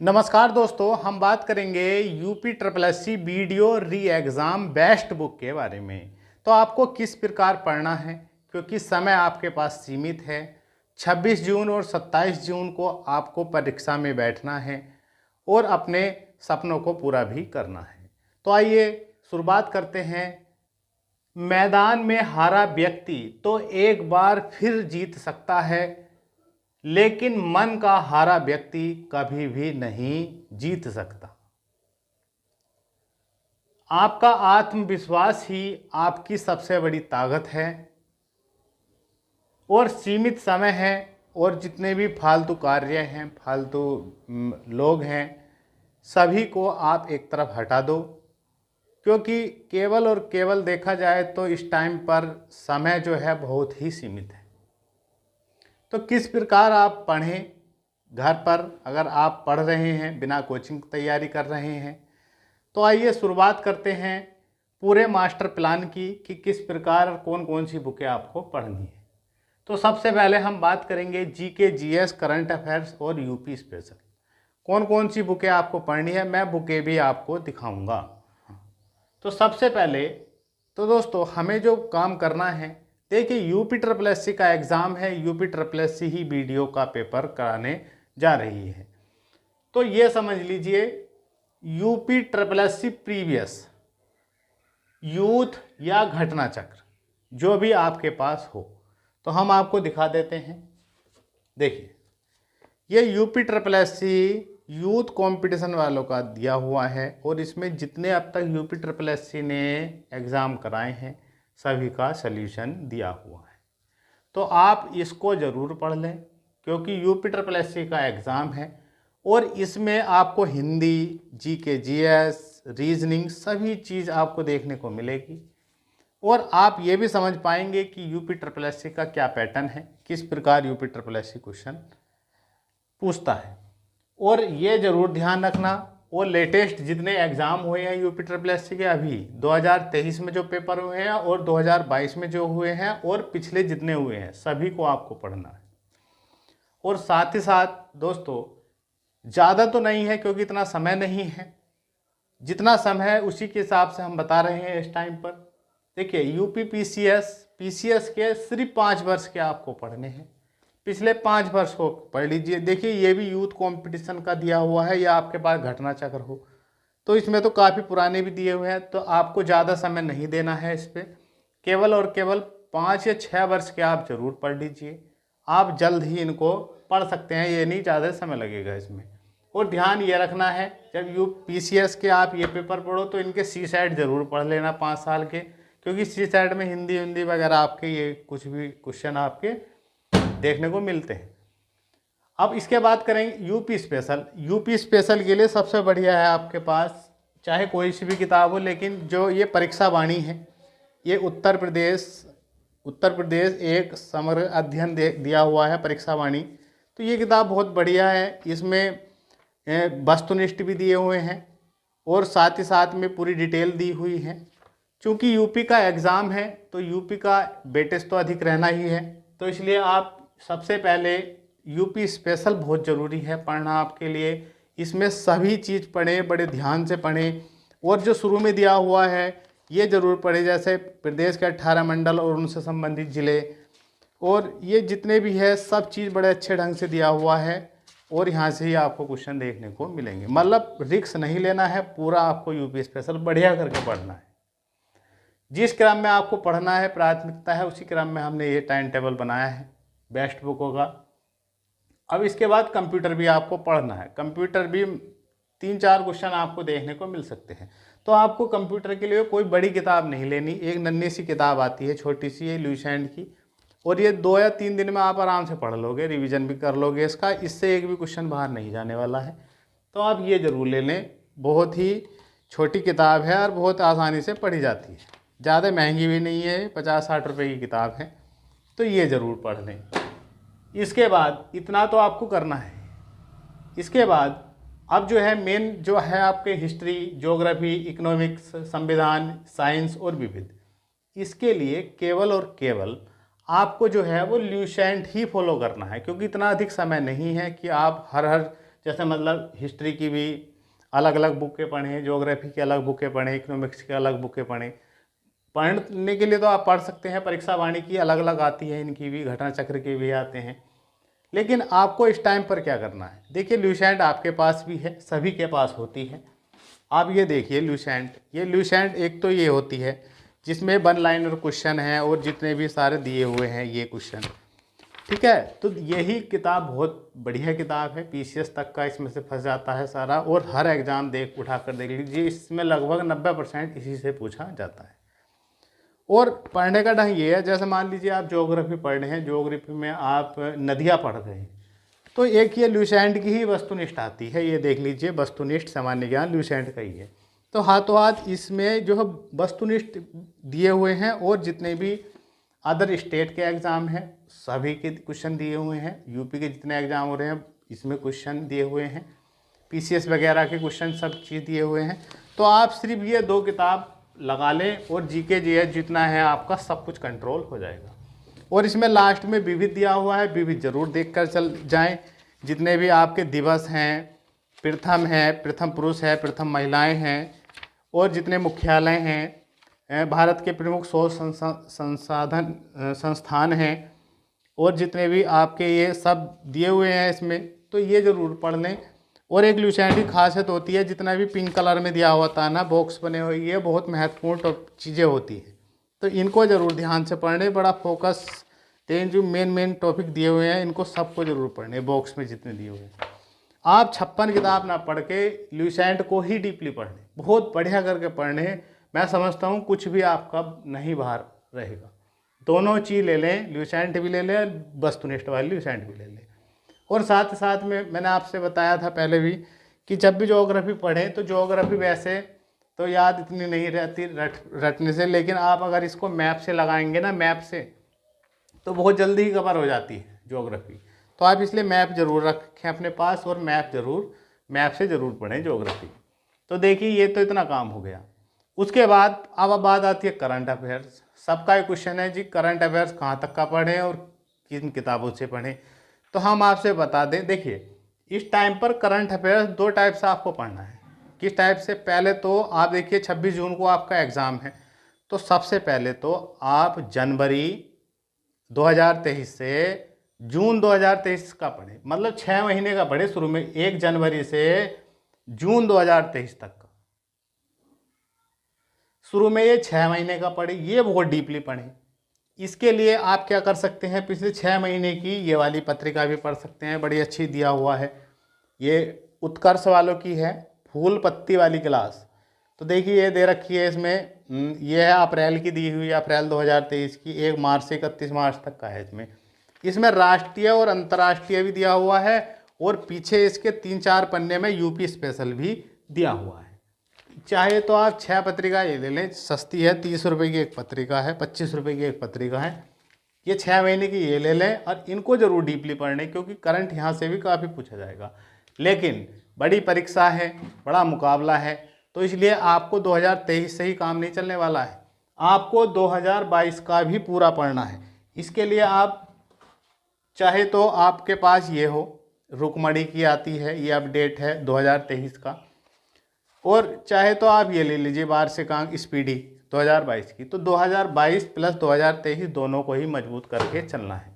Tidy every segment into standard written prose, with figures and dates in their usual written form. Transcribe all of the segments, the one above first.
नमस्कार दोस्तों, हम बात करेंगे UP triple S C VDO re exam best book के बारे में। तो आपको किस प्रकार पढ़ना है, क्योंकि समय आपके पास सीमित है। 26 जून और 27 जून को आपको परीक्षा में बैठना है और अपने सपनों को पूरा भी करना है। तो आइए शुरुआत करते हैं। मैदान में हारा व्यक्ति तो एक बार फिर जीत सकता है, लेकिन मन का हारा व्यक्ति कभी भी नहीं जीत सकता। आपका आत्मविश्वास ही आपकी सबसे बड़ी ताकत है और सीमित समय है। और जितने भी फालतू कार्य हैं, फालतू लोग हैं, सभी को आप एक तरफ हटा दो, क्योंकि केवल और केवल देखा जाए तो इस टाइम पर समय जो है बहुत ही सीमित है। तो किस प्रकार आप पढ़ें घर पर, अगर आप पढ़ रहे हैं, बिना कोचिंग तैयारी कर रहे हैं, तो आइए शुरुआत करते हैं पूरे मास्टर प्लान की कि किस प्रकार कौन कौन सी बुकें आपको पढ़नी है। तो सबसे पहले हम बात करेंगे जीके, जीएस, करंट अफेयर्स और यूपी स्पेशल। कौन कौन सी बुकें आपको पढ़नी है, मैं बुकें भी आपको दिखाऊंगा। तो सबसे पहले तो दोस्तों हमें जो काम करना है, देखिए यूपी ट्रिपल एस सी का एग्ज़ाम है, यूपी ट्रिपल एस सी ही वीडियो का पेपर कराने जा रही है। तो ये समझ लीजिए UP triple S C previous youth या घटना चक्र जो भी आपके पास हो, तो हम आपको दिखा देते हैं। देखिए ये UP triple S C youth competition वालों का दिया हुआ है और इसमें जितने अब तक यूपी ट्रिपल एस सी ने एग्ज़ाम कराए हैं सभी का सल्यूशन दिया हुआ है। तो आप इसको ज़रूर पढ़ लें, क्योंकि यूपी ट्रिपल एस सी का एग्ज़ाम है और इसमें आपको हिंदी, जीके, जीएस, रीजनिंग सभी चीज़ आपको देखने को मिलेगी। और आप ये भी समझ पाएंगे कि यूपी ट्रिपल एस सी का क्या पैटर्न है, किस प्रकार UP triple S C question पूछता है। और ये ज़रूर ध्यान रखना, वो लेटेस्ट जितने एग्ज़ाम हुए हैं यूपी ट्रिपल एस सी के, अभी 2023 में जो पेपर हुए हैं और 2022 में जो हुए हैं और पिछले जितने हुए हैं, सभी को आपको पढ़ना है। और साथ ही साथ दोस्तों ज़्यादा तो नहीं है, क्योंकि इतना समय नहीं है, जितना समय है उसी के हिसाब से हम बता रहे हैं इस टाइम पर। देखिए यूपी पीसीएस के सिर्फ 5 वर्ष के आपको पढ़ने हैं, पिछले 5 वर्ष को पढ़ लीजिए। देखिए ये भी यूथ कंपटीशन का दिया हुआ है, या आपके पास घटना चक्र हो तो इसमें तो काफ़ी पुराने भी दिए हुए हैं, तो आपको ज़्यादा समय नहीं देना है इस पर। केवल और केवल 5 या 6 वर्ष के आप ज़रूर पढ़ लीजिए। आप जल्द ही इनको पढ़ सकते हैं, ये नहीं ज़्यादा समय लगेगा इसमें। और ध्यान ये रखना है, जब पीसीएस के आप ये पेपर पढ़ो तो इनके सी साइड ज़रूर पढ़ लेना 5 साल के, क्योंकि सी साइड में हिंदी वगैरह आपके ये कुछ भी क्वेश्चन आपके देखने को मिलते हैं। अब इसके बात करेंगे यूपी स्पेशल। यूपी स्पेशल के लिए सबसे बढ़िया है आपके पास चाहे कोई सी भी किताब हो, लेकिन जो ये परीक्षा वाणी है, ये उत्तर प्रदेश एक समग्र अध्ययन दिया हुआ है परीक्षा वाणी। तो ये किताब बहुत बढ़िया है, इसमें वस्तुनिष्ठ भी दिए हुए हैं और साथ ही साथ में पूरी डिटेल दी हुई है। चूँकि यूपी का एग्ज़ाम है तो यूपी का वेटेज तो अधिक रहना ही है, तो इसलिए आप सबसे पहले यूपी स्पेशल बहुत ज़रूरी है पढ़ना आपके लिए। इसमें सभी चीज़ पढ़ें, बड़े ध्यान से पढ़ें, और जो शुरू में दिया हुआ है ये ज़रूर पढ़ें, जैसे प्रदेश के 18 मंडल और उनसे संबंधित ज़िले, और ये जितने भी है सब चीज़ बड़े अच्छे ढंग से दिया हुआ है और यहाँ से ही आपको क्वेश्चन देखने को मिलेंगे। मतलब रिस्क नहीं लेना है, पूरा आपको यूपी स्पेशल बढ़िया करके पढ़ना है। जिस क्रम में आपको पढ़ना है, प्राथमिकता है, उसी क्रम में हमने ये टाइम टेबल बनाया है बेस्ट बुकों का। अब इसके बाद कंप्यूटर भी आपको पढ़ना है। कंप्यूटर भी 3-4 क्वेश्चन आपको देखने को मिल सकते हैं। तो आपको कंप्यूटर के लिए कोई बड़ी किताब नहीं लेनी, एक नन्ही सी किताब आती है छोटी सी, ल्यूसेंट की, और ये 2 या 3 दिन में आप आराम से पढ़ लोगे, रिवीजन भी कर लोगे इसका, इससे एक भी क्वेश्चन बाहर नहीं जाने वाला है। तो आप ये ज़रूर ले लें, बहुत ही छोटी किताब है और बहुत आसानी से पढ़ी जाती है, ज़्यादा महंगी भी नहीं है, 50-60 रुपये की किताब है, तो ये ज़रूर पढ़ लें। इसके बाद इतना तो आपको करना है। इसके बाद अब जो है मेन जो है आपके हिस्ट्री, ज्योग्राफी, इकोनॉमिक्स, संविधान, साइंस और विविध, इसके लिए केवल और केवल आपको जो है वो ल्यूसेंट ही फॉलो करना है, क्योंकि इतना अधिक समय नहीं है कि आप हर जैसे मतलब हिस्ट्री की भी अलग अलग बुकें पढ़ें, ज्योग्राफी की अलग बुकें पढ़ें, इकोनॉमिक्स की अलग बुकें पढ़ें। पढ़ने के लिए तो आप पढ़ सकते हैं, परीक्षा वाणी की अलग अलग आती है, इनकी भी घटना चक्र के भी आते हैं। लेकिन आपको इस टाइम पर क्या करना है, देखिए ल्यूसेंट आपके पास भी है, सभी के पास होती है। आप ये देखिए ल्यूसेंट, ये ल्यूसेंट एक तो ये होती है जिसमें वन लाइनर क्वेश्चन है और जितने भी सारे दिए हुए हैं ये क्वेश्चन, ठीक है। तो यही किताब बहुत बढ़िया किताब है, पीसीएस तक का इसमें से फंस जाता है सारा, और हर एग्ज़ाम उठा कर देख लीजिए, इसमें लगभग 90% इसी से पूछा जाता है। और पढ़ने का ढंग ये है, जैसे मान लीजिए आप ज्योग्राफी पढ़ रहे हैं, ज्योग्राफी में आप नदियाँ पढ़ रहे हैं, तो एक ये ल्यूसेंट की ही वस्तुनिष्ठ आती है, ये देख लीजिए वस्तुनिष्ठ सामान्य ज्ञान ल्यूसेंट का ही है। तो हाथों हाथ इसमें जो है वस्तुनिष्ठ दिए हुए हैं, और जितने भी अदर स्टेट के एग्ज़ाम हैं सभी के क्वेश्चन दिए हुए हैं, यूपी के जितने एग्ज़ाम हो रहे हैं इसमें क्वेश्चन दिए हुए हैं, पीसीएस वगैरह के क्वेश्चन सब चीज़ दिए हुए हैं। तो आप सिर्फ ये 2 किताब लगा लें और जीके जीएस जितना है आपका सब कुछ कंट्रोल हो जाएगा। और इसमें लास्ट में विविध दिया हुआ है, विविध जरूर देखकर चल जाएं। जितने भी आपके दिवस हैं, प्रथम है, प्रथम पुरुष है, प्रथम महिलाएं हैं, और जितने मुख्यालय हैं, भारत के प्रमुख शोध संसाधन संस्थान हैं, और जितने भी आपके ये सब दिए हुए हैं इसमें, तो ये ज़रूर पढ़ लें। और एक ल्यूसेंट की खासियत होती है, जितना भी पिंक कलर में दिया हुआ था ना बॉक्स बने हुए, ये बहुत महत्वपूर्ण चीज़ें होती हैं, तो इनको ज़रूर ध्यान से पढ़ने, बड़ा फोकस तेन जो मेन टॉपिक दिए हुए हैं इनको सबको ज़रूर पढ़ने, बॉक्स में जितने दिए हुए हैं। आप 56 किताब ना पढ़ के ल्यूसेंट को ही डीपली पढ़ने, बहुत बढ़िया करके पढ़ने। मैं समझता हूँ कुछ भी आपका नहीं बाहर रहेगा। दोनों चीज़ ले लें, ल्यूसेंट भी ले लें, वस्तुनिष्ठ वाली ल्यूसेंट भी ले लें। और साथ साथ में मैंने आपसे बताया था पहले भी कि जब भी ज्योग्राफी पढ़ें तो ज्योग्राफी वैसे तो याद इतनी नहीं रहती रटने से, लेकिन आप अगर इसको मैप से लगाएंगे ना, मैप से, तो बहुत जल्दी ही कवर हो जाती है ज्योग्राफी। तो आप इसलिए मैप ज़रूर रखें अपने पास, और मैप से ज़रूर पढ़ें ज्योग्राफी। तो देखिए ये तो इतना काम हो गया। उसके बाद अब बात आती है करंट अफेयर्स। सबका एक क्वेश्चन है जी, करंट अफेयर्स कहाँ तक का पढ़ें और किन किताबों से पढ़ें। तो हम आपसे बता दें, देखिए इस टाइम पर करंट अफेयर्स 2 टाइप से आपको पढ़ना है। किस टाइप से? पहले तो आप देखिए 26 जून को आपका एग्ज़ाम है, तो सबसे पहले तो आप जनवरी 2023 से जून 2023 का पढ़ें, मतलब 6 महीने का पढ़े शुरू में, 1 जनवरी से जून 2023 तक का। शुरू में ये 6 महीने का पढ़े, ये बहुत डीपली पढ़ें। इसके लिए आप क्या कर सकते हैं, पिछले 6 महीने की ये वाली पत्रिका भी पढ़ सकते हैं, बड़ी अच्छी दिया हुआ है। ये उत्कर्ष वालों की है, फूल पत्ती वाली क्लास। तो देखिए ये दे रखी है इसमें, ये है अप्रैल की दी हुई है, अप्रैल 2023 की, 1 मार्च से 31 मार्च तक का है। इसमें राष्ट्रीय और अंतर्राष्ट्रीय भी दिया हुआ है, और पीछे इसके 3-4 पन्ने में यूपी स्पेशल भी दिया हुआ है। चाहे तो आप 6 पत्रिका ये ले लें, सस्ती है, 30 रुपये की एक पत्रिका है, 25 रुपये की एक पत्रिका है। ये 6 महीने की ये ले लें, और इनको जरूर डीपली पढ़ने, क्योंकि करंट यहाँ से भी काफ़ी पूछा जाएगा। लेकिन बड़ी परीक्षा है, बड़ा मुकाबला है, तो इसलिए आपको 2023 से ही काम नहीं चलने वाला है, आपको 2022 का भी पूरा पढ़ना है। इसके लिए आप चाहे तो आपके पास ये हो, रुकमणी की आती है, ये अपडेट है 2023 का, और चाहे तो आप ये ले लीजिए वार्षिकांक स्पीडी 2022 की। तो 2022 प्लस 2023 दोनों को ही मजबूत करके चलना है,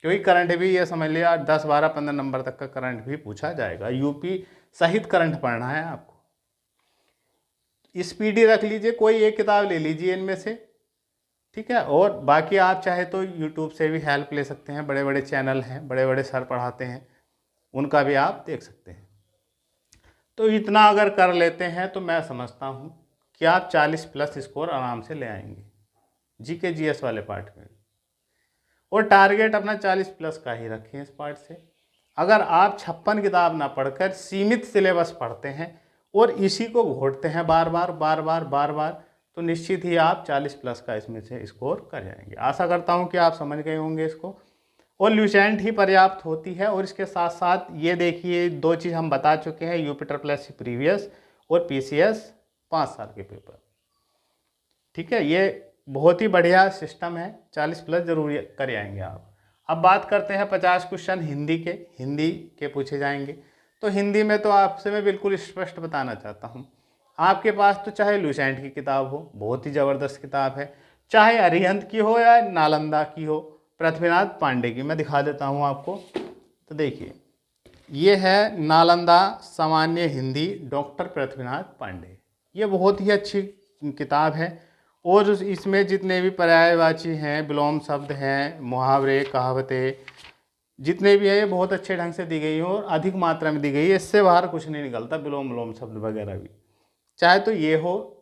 क्योंकि करंट भी ये समझ लिया 10, 12, 15 नंबर तक का करंट भी पूछा जाएगा। यूपी सहित करंट पढ़ना है आपको। स्पीडी रख लीजिए, कोई एक किताब ले लीजिए इनमें से, ठीक है। और बाकी आप चाहे तो यूट्यूब से भी हेल्प ले सकते हैं, बड़े बड़े चैनल हैं, बड़े बड़े सर पढ़ाते हैं, उनका भी आप देख सकते हैं। तो इतना अगर कर लेते हैं तो मैं समझता हूँ कि आप 40 प्लस स्कोर आराम से ले आएंगे जीके जीएस वाले पार्ट में। और टारगेट अपना 40 प्लस का ही रखें इस पार्ट से। अगर आप 56 किताब ना पढ़कर सीमित सिलेबस पढ़ते हैं और इसी को घोटते हैं बार बार, तो निश्चित ही आप 40 प्लस का इसमें से स्कोर कर जाएंगे। आशा करता हूँ कि आप समझ गए होंगे इसको। और ल्यूसेंट ही पर्याप्त होती है, और इसके साथ साथ ये देखिए 2 चीज़ हम बता चुके हैं, यूपी प्रीवियस और पीसीएस 5 साल के पेपर, ठीक है। ये बहुत ही बढ़िया सिस्टम है, 40 प्लस जरूर कर आएंगे आप। अब बात करते हैं 50 क्वेश्चन हिंदी के पूछे जाएंगे। तो हिंदी में तो आपसे मैं बिल्कुल स्पष्ट बताना चाहता हूँ, आपके पास तो चाहे लुसेंट की किताब हो, बहुत ही ज़बरदस्त किताब है, चाहे अरिहंत की हो या नालंदा की हो, पृथ्वीनाथ पांडे की, मैं दिखा देता हूँ आपको। तो देखिए, ये है नालंदा सामान्य हिंदी, डॉक्टर पृथ्वीनाथ पांडे। ये बहुत ही अच्छी किताब है और इसमें जितने भी पर्यायवाची हैं, विलोम शब्द हैं, मुहावरे, कहावतें जितने भी है, ये बहुत अच्छे ढंग से दी गई हैं और अधिक मात्रा में दी गई है। इससे बाहर कुछ नहीं निकलता, विलोम विलोम शब्द वगैरह भी, चाहे तो ये हो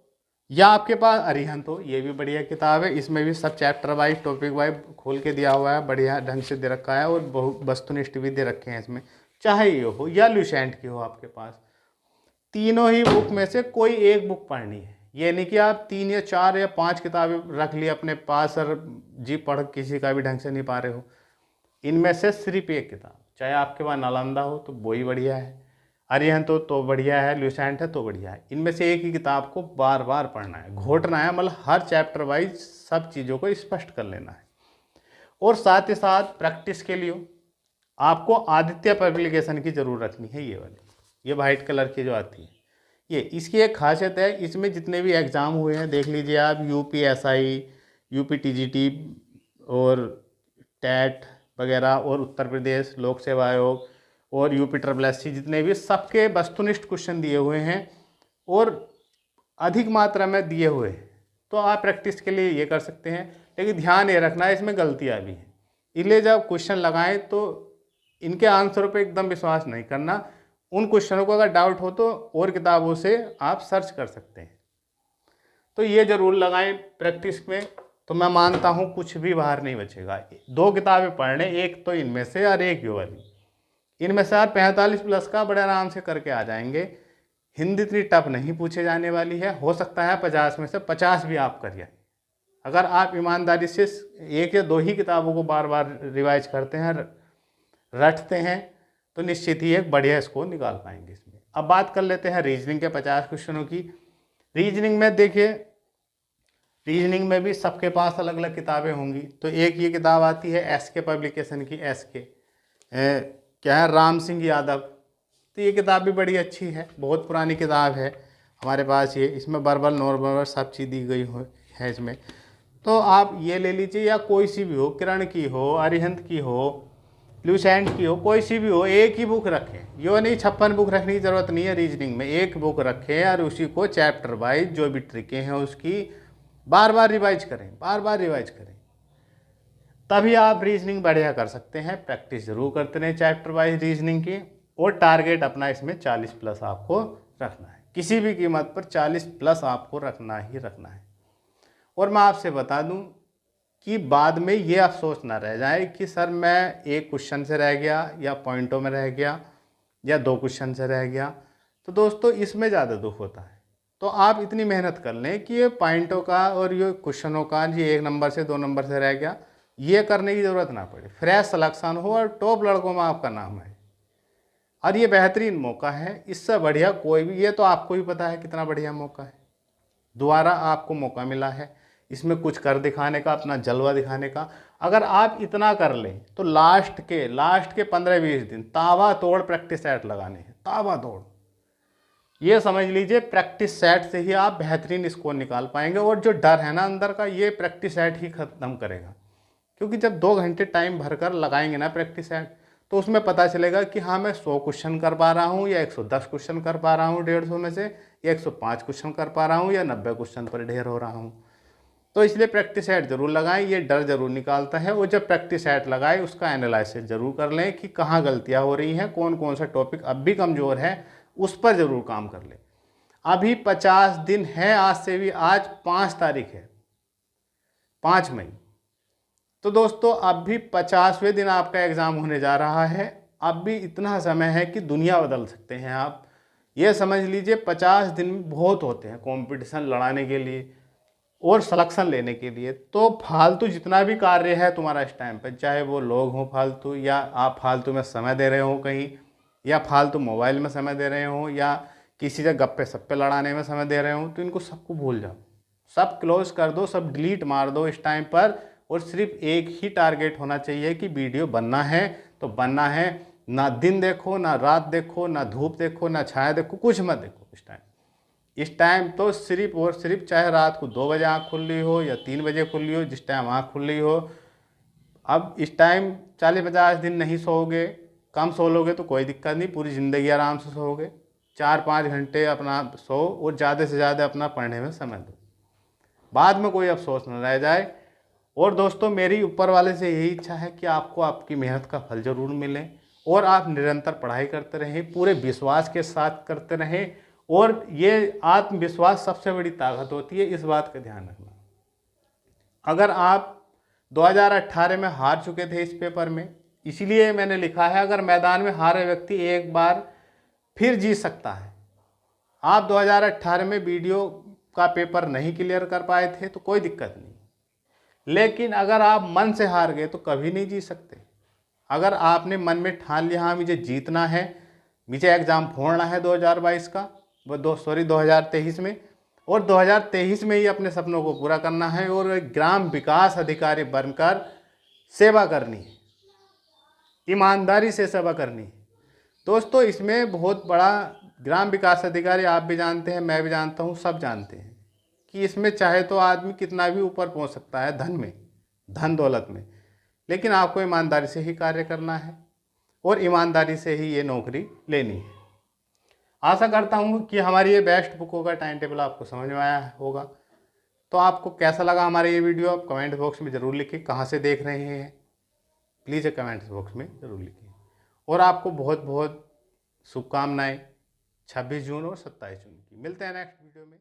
या आपके पास अरिहंत हो, ये भी बढ़िया किताब है। इसमें भी सब चैप्टर वाइज, टॉपिक वाइज खोल के दिया हुआ है, बढ़िया ढंग से दे रखा है और बहुत वस्तुनिष्ठ भी दे रखे हैं इसमें। चाहे ये हो या लुसेंट की हो आपके पास, तीनों ही बुक में से कोई एक बुक पढ़नी है। ये नहीं कि आप 3 या 4 या 5 किताबें रख ली अपने पास और जी पढ़ किसी का भी ढंग से नहीं पा रहे हो। इनमें से सिर्फ एक किताब, चाहे आपके पास नालंदा हो तो वो ही बढ़िया है, अरिहंत हो तो बढ़िया है, लुसेंट है तो बढ़िया है। इनमें से एक ही किताब को बार बार पढ़ना है, घोटना है, मतलब हर चैप्टर वाइज सब चीज़ों को स्पष्ट कर लेना है। और साथ ही साथ प्रैक्टिस के लिए आपको आदित्य पब्लिकेशन की ज़रूर रखनी है। ये वाली, ये वाइट कलर की जो आती है, ये इसकी एक खासियत है, इसमें जितने भी एग्ज़ाम हुए हैं देख लीजिए आप, यूपीएसआई, यूपीटीजीटी और टेट वगैरह, और उत्तर प्रदेश लोक सेवा आयोग और यूपी जितने भी, सबके वस्तुनिष्ठ क्वेश्चन दिए हुए हैं और अधिक मात्रा में दिए हुए हैं। तो आप प्रैक्टिस के लिए ये कर सकते हैं, लेकिन ध्यान ये रखना है इसमें गलतियाँ भी हैं, इसलिए जब क्वेश्चन लगाएं तो इनके आंसरों पे एकदम विश्वास नहीं करना। उन क्वेश्चनों को अगर डाउट हो तो और किताबों से आप सर्च कर सकते हैं। तो ये ज़रूर लगाएं प्रैक्टिस में, तो मैं मानता हूँ कुछ भी बाहर नहीं बचेगा। 2 किताबें पढ़ने, एक तो इनमें से और एक ये वाली। इनमें से आप 45 प्लस का बड़े आराम से करके आ जाएंगे। हिंदी इतनी टफ नहीं पूछे जाने वाली है, हो सकता है 50 में से 50 भी आप करिए। अगर आप ईमानदारी से 1 या 2 ही किताबों को बार बार रिवाइज करते हैं, रटते हैं, तो निश्चित ही एक बढ़िया स्कोर निकाल पाएंगे इसमें। अब बात कर लेते हैं रीजनिंग के 50 क्वेश्चनों की। रीजनिंग में देखिए, रीजनिंग में भी सबके पास अलग अलग किताबें होंगी। तो एक ये किताब आती है एसके पब्लिकेशन की, एसके क्या है, राम सिंह यादव। तो ये किताब भी बड़ी अच्छी है, बहुत पुरानी किताब है हमारे पास ये। इसमें वर्बल नॉर्मल सब चीज़ दी गई है इसमें। तो आप ये ले लीजिए, या कोई सी भी हो, किरण की हो, अरिहंत की हो, लुसेंट की हो, कोई सी भी हो, एक ही बुक रखें। यो नहीं 56 बुक रखने की ज़रूरत नहीं है रीजनिंग में, एक बुक रखें और उसी को चैप्टर वाइज जो भी ट्रिकें हैं उसकी बार बार रिवाइज करें, बार बार रिवाइज करें, तभी आप रीजनिंग बढ़िया कर सकते हैं। प्रैक्टिस जरूर करते रहें चैप्टर वाइज रीजनिंग की, और टारगेट अपना इसमें 40 प्लस आपको रखना है, किसी भी कीमत पर 40 प्लस आपको रखना ही रखना है। और मैं आपसे बता दूं कि बाद में ये अफसोस ना रह जाए कि सर मैं एक क्वेश्चन से रह गया, या पॉइंटों में रह गया, या 2 क्वेश्चन से रह गया। तो दोस्तों इसमें ज़्यादा दुख होता है। तो आप इतनी मेहनत कर लें कि ये पॉइंटों का और ये क्वेश्चनों का, ये 1 नंबर से 2 नंबर से रह गया, ये करने की ज़रूरत ना पड़े। फ्रेश सिलेक्शन हो और टॉप लड़कों में आपका नाम है, और ये बेहतरीन मौका है। इससे बढ़िया कोई भी, ये तो आपको भी पता है कितना बढ़िया मौका है, दोबारा आपको मौका मिला है इसमें कुछ कर दिखाने का, अपना जलवा दिखाने का। अगर आप इतना कर लें तो लास्ट के 15-20 दिन ताबा तोड़ प्रैक्टिस सेट लगाने हैं, ताबा तोड़। ये समझ लीजिए प्रैक्टिस सेट से ही आप बेहतरीन स्कोर निकाल पाएंगे, और जो डर है ना अंदर का, ये प्रैक्टिस सेट ही ख़त्म करेगा। क्योंकि जब 2 घंटे टाइम भरकर लगाएंगे ना प्रैक्टिस सेट, तो उसमें पता चलेगा कि हाँ मैं 100 क्वेश्चन कर पा रहा हूँ, या 110 क्वेश्चन कर पा रहा हूँ 150 में से, या 105 क्वेश्चन कर पा रहा हूँ, या 90 क्वेश्चन पर ढेर हो रहा हूँ। तो इसलिए प्रैक्टिस सेट जरूर लगाएं, ये डर जरूर निकालता है। और जब प्रैक्टिस सेट लगाए उसका एनालिसिस जरूर कर लें कि कहाँ गलतियाँ हो रही हैं, कौन कौन सा टॉपिक अब भी कमज़ोर है, उस पर ज़रूर काम कर लें। अभी 50 दिन है आज से भी, आज 5 तारीख है, 5 मई। तो दोस्तों अब भी 50वें दिन आपका एग्ज़ाम होने जा रहा है। अब भी इतना समय है कि दुनिया बदल सकते हैं आप, ये समझ लीजिए। 50 दिन बहुत होते हैं कंपटीशन लड़ाने के लिए और सिलेक्शन लेने के लिए। तो फालतू जितना भी कार्य है तुम्हारा इस टाइम पर, चाहे वो लोग हों फालतू, या आप फालतू में समय दे रहे हो कहीं, या फालतू मोबाइल में समय दे रहे हो, या किसी से गप्पे सप्पे लड़ाने में समय दे रहे हो, तो इनको सबको भूल जाओ, सब क्लोज कर दो, सब डिलीट मार दो इस टाइम पर। और सिर्फ एक ही टारगेट होना चाहिए कि वीडियो बनना है तो बनना है, ना दिन देखो, ना रात देखो, ना धूप देखो, ना छाया देखो, कुछ मत देखो इस टाइम तो सिर्फ और सिर्फ, चाहे रात को 2 बजे आँख खुल रही हो या 3 बजे खुल रही हो, जिस टाइम आँख खुल रही हो। अब इस टाइम 40-50 दिन नहीं सोओगे, कम सो लोगे तो कोई दिक्कत नहीं, पूरी ज़िंदगी आराम से सोओगे। 4-5 घंटे अपना सो और ज़्यादा से ज़्यादा अपना पढ़ने में समय दो, बाद में कोई अफसोस न रह जाए। और दोस्तों, मेरी ऊपर वाले से यही इच्छा है कि आपको आपकी मेहनत का फल ज़रूर मिले और आप निरंतर पढ़ाई करते रहें, पूरे विश्वास के साथ करते रहें। और ये आत्मविश्वास सबसे बड़ी ताकत होती है, इस बात का ध्यान रखना। अगर आप 2018 में हार चुके थे इस पेपर में, इसलिए मैंने लिखा है, अगर मैदान में हारे व्यक्ति एक बार फिर जीत सकता है। आप 2018 में वीडियो का पेपर नहीं क्लियर कर पाए थे तो कोई दिक्कत नहीं, लेकिन अगर आप मन से हार गए तो कभी नहीं जीत सकते। अगर आपने मन में ठान लिया, हाँ मुझे जीतना है, मुझे एग्ज़ाम फोड़ना है 2022 का, 2023 में, और 2023 में ही अपने सपनों को पूरा करना है और एक ग्राम विकास अधिकारी बनकर सेवा करनी है, ईमानदारी से सेवा करनी है। दोस्तों, इसमें बहुत बड़ा, ग्राम विकास अधिकारी आप भी जानते हैं, मैं भी जानता हूँ, सब जानते हैं कि इसमें चाहे तो आदमी कितना भी ऊपर पहुँच सकता है धन में, धन दौलत में, लेकिन आपको ईमानदारी से ही कार्य करना है और ईमानदारी से ही ये नौकरी लेनी है। आशा करता हूँ कि हमारी ये बेस्ट बुकों का टाइम टेबल आपको समझ में आया होगा। तो आपको कैसा लगा हमारा ये वीडियो, आप कमेंट बॉक्स में ज़रूर लिखिए। कहाँ से देख रहे हैं प्लीज़ कमेंट बॉक्स में ज़रूर लिखिए। और आपको बहुत बहुत शुभकामनाएं 26 जून और 27 जून की। मिलते हैं नेक्स्ट वीडियो में।